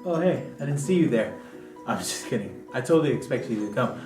Oh, hey, I didn't see you there. I'm just kidding. I totally expect you to come.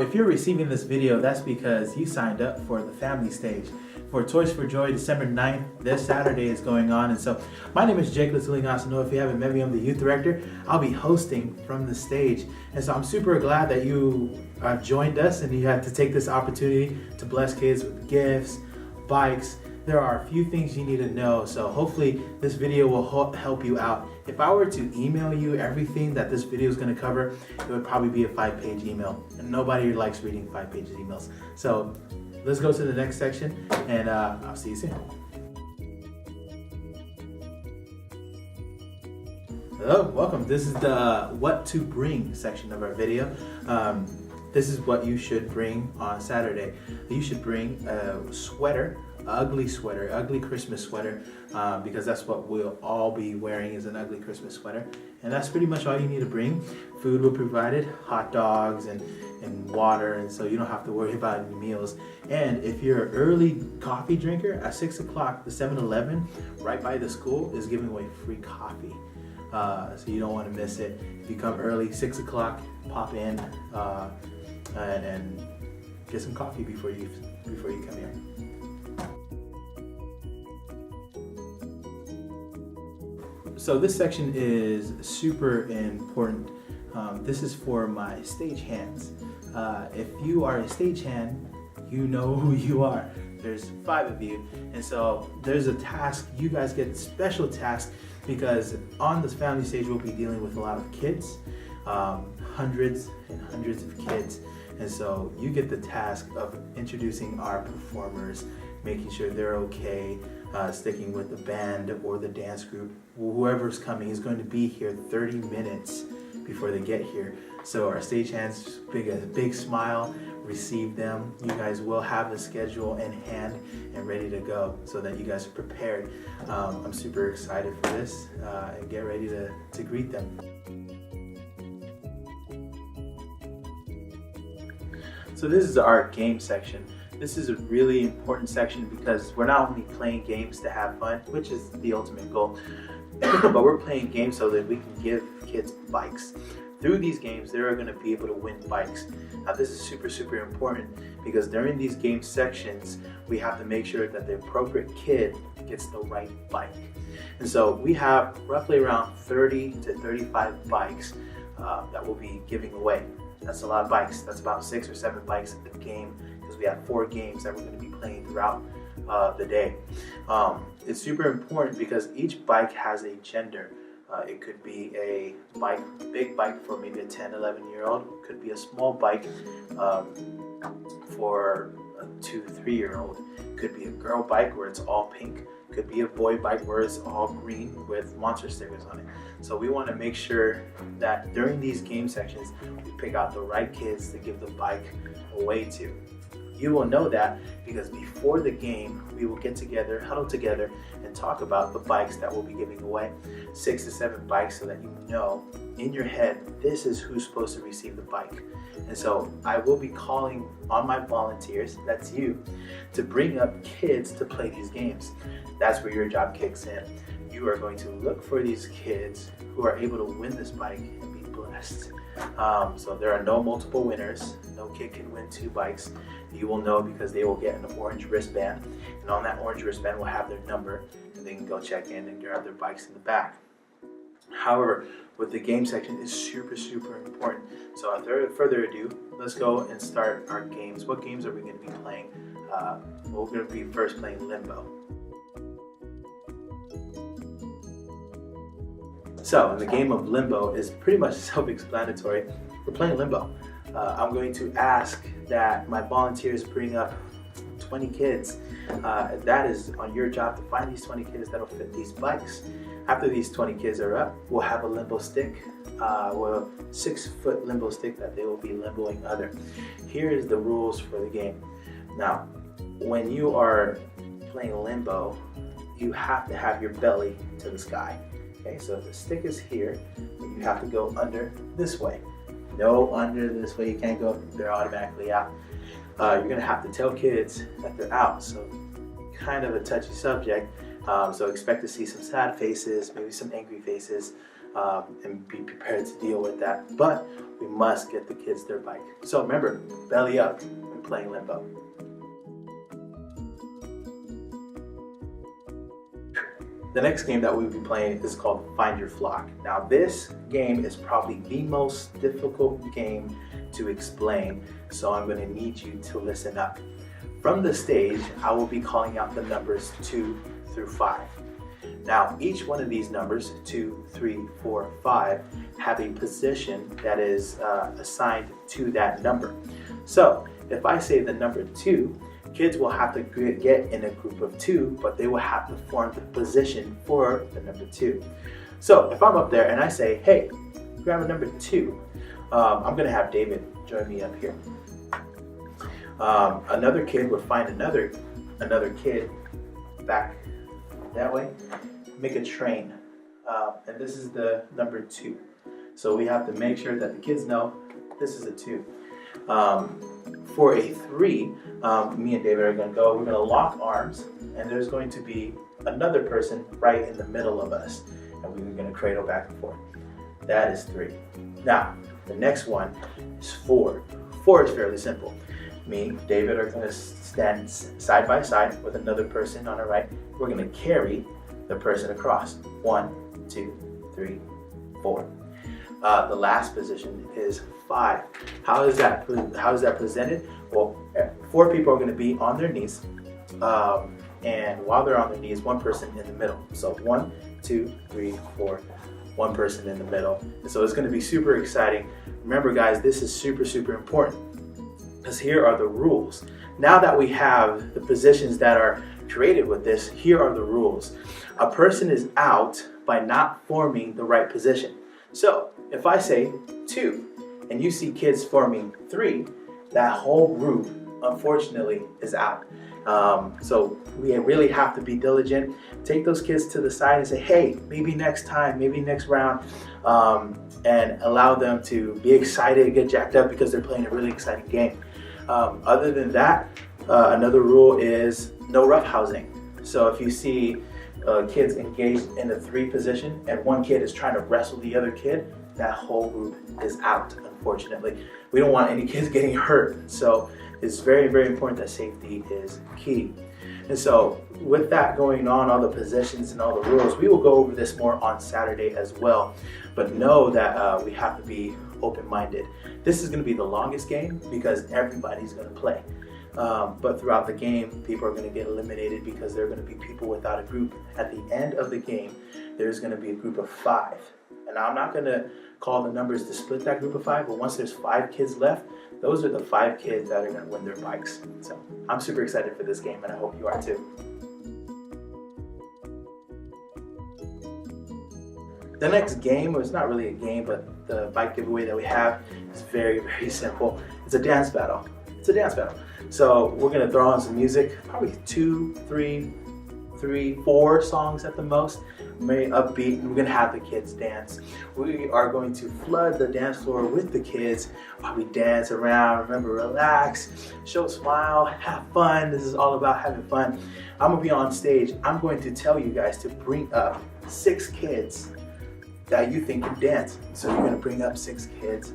If you're receiving this video, that's because you signed up for the family stage. For Toys for Joy, December 9th, this Saturday is going on. And so, my name is Jake Latulingasano. If you haven't met me, I'm the youth director. I'll be hosting from the stage. And so, I'm super glad that you joined us and you had to take this opportunity to bless kids with gifts, bikes. There are a few things you need to know, so hopefully this video will help you out. If I were to email you everything that this video is going to cover, it would probably be a 5-page email, and nobody likes reading 5-page emails. So let's go to the next section, and I'll see you soon. Hello, welcome. This is the what to bring section of our video. This is what you should bring on Saturday. You should bring a sweater, ugly Christmas sweater, because that's what we'll all be wearing is an ugly Christmas sweater. And that's pretty much all you need to bring. Food will be provided, hot dogs and water, and so you don't have to worry about any meals. And if you're an early coffee drinker, at 6 o'clock, the 7-Eleven right by the school is giving away free coffee. So you don't want to miss it. If you come early, 6 o'clock, pop in and get some coffee before you come here. So this section is super important. This is for my stage hands. If you are a stagehand, you know who you are. There's 5 of you, and so there's a task. You guys get a special task because on this family stage we'll be dealing with a lot of kids, hundreds and hundreds of kids. And so you get the task of introducing our performers, making sure they're okay, sticking with the band or the dance group. Whoever's coming is going to be here 30 minutes before they get here. So our stagehands, a big smile, receive them. You guys will have a schedule in hand and ready to go so that you guys are prepared. I'm super excited for this and get ready to greet them. So this is our game section. This is a really important section because we're not only playing games to have fun, which is the ultimate goal, but we're playing games so that we can give kids bikes. Through these games, they're going to be able to win bikes. Now this is super important because during these game sections, we have to make sure that the appropriate kid gets the right bike. And so we have roughly around 30 to 35 bikes that we'll be giving away. That's a lot of bikes. That's about 6 or 7 bikes in the game because we have 4 games that we're going to be playing throughout the day. It's super important because each bike has a gender. It could be a big bike for maybe a 10, 11-year-old. It could be a small bike for a 2, 3-year-old. It could be a girl bike where it's all pink. It could be a boy bike where it's all green with monster stickers on it. So we want to make sure that during these game sections, we pick out the right kids to give the bike away to. You will know that because before the game, we will get together, huddle together, and talk about the bikes that we'll be giving away. 6 to 7 bikes so that you know in your head, this is who's supposed to receive the bike. And so I will be calling on my volunteers, that's you, to bring up kids to play these games. That's where your job kicks in. You are going to look for these kids who are able to win this bike and be blessed. So there are no multiple winners. No kid can win 2 bikes. You will know because they will get an orange wristband, and on that orange wristband will have their number, and they can go check in and grab their bikes in the back. However, with the game section, it's super important. So without further ado, let's go and start our games. What games are we going to be playing? We're going to be first playing Limbo. So in the game of Limbo is pretty much self-explanatory. We're playing Limbo. I'm going to ask that my volunteers bring up 20 kids. That is on your job to find these 20 kids that'll fit these bikes. After these 20 kids are up, we'll have a limbo stick, a 6-foot limbo stick that they will be limboing other. Here is the rules for the game. Now, when you are playing limbo, you have to have your belly to the sky. Okay, so if the stick is here, you have to go under this way. No under this way, you can't go, they're automatically out. You're gonna have to tell kids that they're out, so kind of a touchy subject. So expect to see some sad faces, maybe some angry faces. and be prepared to deal with that. But we must get the kids their bike. So remember, belly up when playing limbo. The next game that we'll be playing is called Find Your Flock. Now this game is probably the most difficult game to explain, so I'm going to need you to listen up. From the stage, I will be calling out the numbers 2 through 5. Now each one of these numbers, 2, 3, 4, 5, have a position that is assigned to that number. So if I say the number 2, kids will have to get in a group of 2, but they will have to form the position for the number 2. So if I'm up there and I say, hey, grab a number 2, I'm gonna have David join me up here. Another kid would find another kid back that way, make a train, and this is the number 2. So we have to make sure that the kids know this is a 2. For a 3, me and David are going to go, we're going to lock arms, and there's going to be another person right in the middle of us, and we're going to cradle back and forth. That is 3. Now, the next one is 4. 4 is fairly simple. Me, David are going to stand side by side with another person on our right. We're going to carry the person across. 1, 2, 3, 4. The last position is 5. How is that presented? Well, 4 people are going to be on their knees, and while they're on their knees, one person in the middle. So 1, 2, 3, 4, one person in the middle. And so it's going to be super exciting. Remember, guys, this is super important, because here are the rules. Now that we have the positions that are created with this, here are the rules. A person is out by not forming the right position. So if I say 2 and you see kids forming 3, that whole group unfortunately is out. So we really have to be diligent. Take those kids to the side and say, hey, maybe next time, maybe next round, and allow them to be excited, get jacked up because they're playing a really exciting game. Other than that, another rule is no roughhousing. So if you see kids engaged in a 3 position and one kid is trying to wrestle the other kid, that whole group is out, unfortunately. We don't want any kids getting hurt. So it's very important that safety is key. And so with that going on, all the positions and all the rules, we will go over this more on Saturday as well. But know that we have to be open-minded. This is going to be the longest game because everybody's going to play. But throughout the game, people are going to get eliminated because there are going to be people without a group. At the end of the game, there's going to be a group of 5. And I'm not going to call the numbers to split that group of 5, but once there's 5 kids left, those are the 5 kids that are going to win their bikes. So I'm super excited for this game, and I hope you are too. The next game, well, it's not really a game, but the bike giveaway that we have is very simple. It's a dance battle. So we're going to throw on some music, probably 2, 3, 4 songs at the most. Very upbeat. We're going to have the kids dance. We are going to flood the dance floor with the kids while we dance around. Remember, relax, show a smile, have fun. This is all about having fun. I'm going to be on stage. I'm going to tell you guys to bring up 6 kids that you think can dance. So you're going to bring up 6 kids.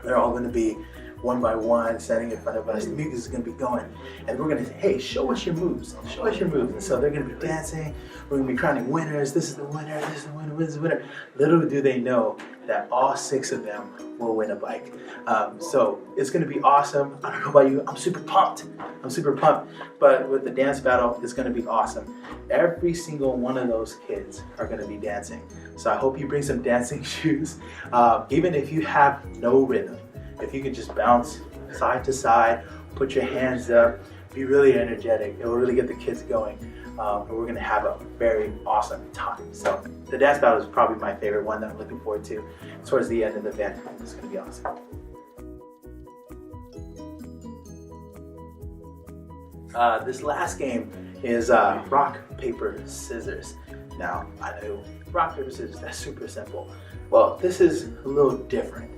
They're all going to be one by one standing in front of us. The music is going to be going, and we're going to say, hey, show us your moves. And so they're going to be dancing. We're going to be crowning winners. This is the winner, this is the winner, this is the winner. Little do they know that all 6 of them will win a bike. So it's going to be awesome. I don't know about you, I'm super pumped. But with the dance battle, it's going to be awesome. Every single one of those kids are going to be dancing. So I hope you bring some dancing shoes. Even if you have no rhythm, if you can just bounce side to side, put your hands up, be really energetic, it will really get the kids going. And we're going to have a very awesome time. So the dance battle is probably my favorite one that I'm looking forward to towards the end of the event. It's going to be awesome. This last game is rock, paper, scissors. Now, I know rock, paper, scissors, that's super simple. Well, this is a little different.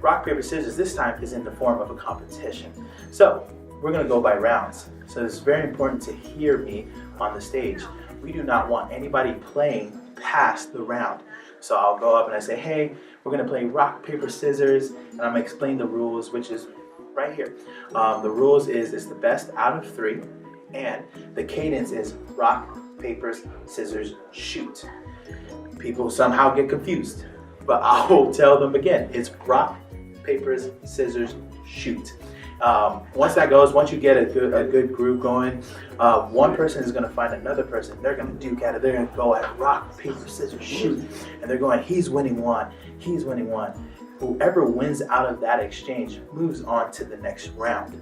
Rock, paper, scissors this time is in the form of a competition. So we're going to go by rounds. So it's very important to hear me on the stage. We do not want anybody playing pass the round. So I'll go up and I say, hey, we're gonna play rock, paper, scissors, and I'm gonna explain the rules, which is right here. The rules is it's the best out of 3, and the cadence is rock, papers, scissors, shoot. People somehow get confused, but I will tell them again, it's rock, papers, scissors, shoot. Once that goes, once you get a good group going, one person is going to find another person. They're going to duke at it. They're going to go at rock, paper, scissors, shoot. And they're going, he's winning one, he's winning one. Whoever wins out of that exchange moves on to the next round.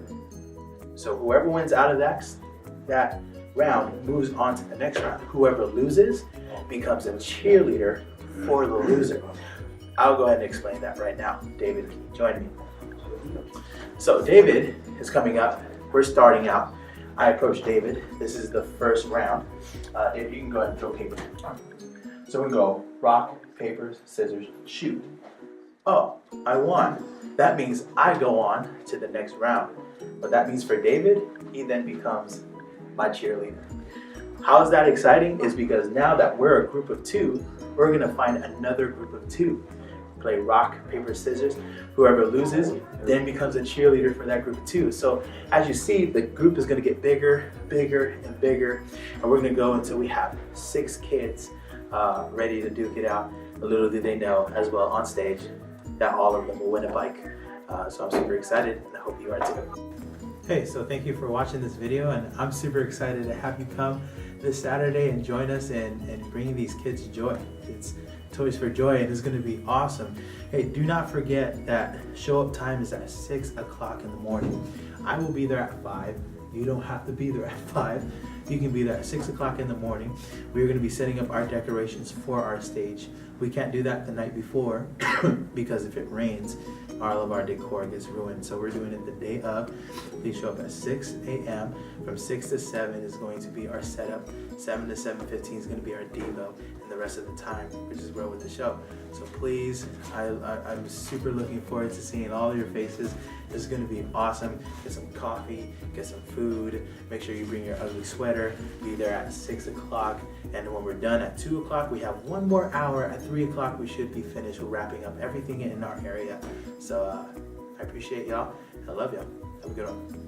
So whoever wins out of that round moves on to the next round. Whoever loses becomes a cheerleader for the loser. I'll go ahead and explain that right now. David, join me. So David is coming up. We're starting out. I approach David. This is the first round. If you can go ahead and throw paper. So we go rock, paper, scissors, shoot. Oh, I won. That means I go on to the next round. What that means for David, he then becomes my cheerleader. How is that exciting? Is because now that we're a group of 2, we're gonna find another group of 2. Play rock, paper, scissors. Whoever loses then becomes a cheerleader for that group of 2. So as you see, the group is gonna get bigger, bigger, and bigger. And we're gonna go until we have 6 kids ready to duke it out. Little do they know as well on stage that all of them will win a bike. So I'm super excited, and I hope you are too. Hey, so thank you for watching this video, and I'm super excited to have you come this Saturday and join us in bringing these kids joy. It's Toys for Joy, and it's going to be awesome. Hey, do not forget that show up time is at 6 o'clock in the morning. I will be there at 5. You don't have to be there at 5. You can be there at 6 o'clock in the morning. We're going to be setting up our decorations for our stage. We can't do that the night before because if it rains, all of our decor gets ruined. So we're doing it the day of. Please show up at 6 a.m. From 6 to 7 is going to be our setup. 7 to 7:15 is going to be our Devo, and the rest of the time we're just roll with the show. So please, I'm super looking forward to seeing all of your faces. This is going to be awesome. Get some coffee, get some food. Make sure you bring your ugly sweater. Be there at 6 o'clock. And when we're done at 2 o'clock, we have 1 more hour. At 3 o'clock, we should be finished. We're wrapping up everything in our area. So I appreciate y'all. I love y'all. Have a good one.